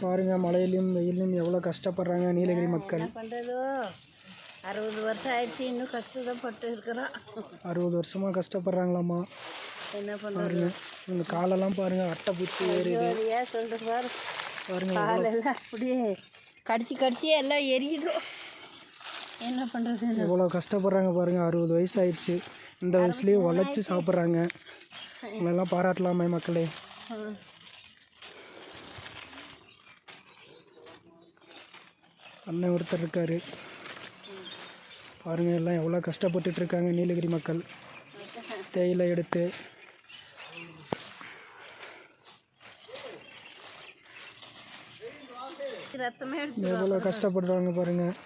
பாருங்கள் மழையிலையும் வெயிலையும் எவ்வளோ கஷ்டப்படுறாங்க நீலகிரி மக்கள். என்ன பண்ணுறதோ 60 வருஷம் ஆயிடுச்சு, இன்னும் கஷ்டப்பட்டு இருக்கிறோம். 60 வருஷமாக கஷ்டப்படுறாங்களாம்மா. என்ன பண்ணுறது? இந்த காலெல்லாம் பாருங்கள் அட்டைப்பூச்சி ஏறிது. ஏன் சொல்கிறது பாரு, பாருங்கள் காலெல்லாம் அப்படியே கடிச்சு எல்லாம் எரியுதோ. என்ன பண்ணுறது? எவ்வளோ கஷ்டப்படுறாங்க பாருங்கள். 60 வயசு ஆயிடுச்சு, இந்த வயசுலேயும் உழைச்சி சாப்பிட்றாங்க. இவங்களெல்லாம் பாராட்டலாமே மக்களே. அண்ணன் ஒருத்தர் இருக்கார் பாருங்கள், எல்லாம் எவ்வளோ கஷ்டப்பட்டுட்டு இருக்காங்க நீலகிரி மக்கள். தேயிலை எடுத்து ரத்தமே எவ்வளோ கஷ்டப்படுறாங்க பாருங்கள்.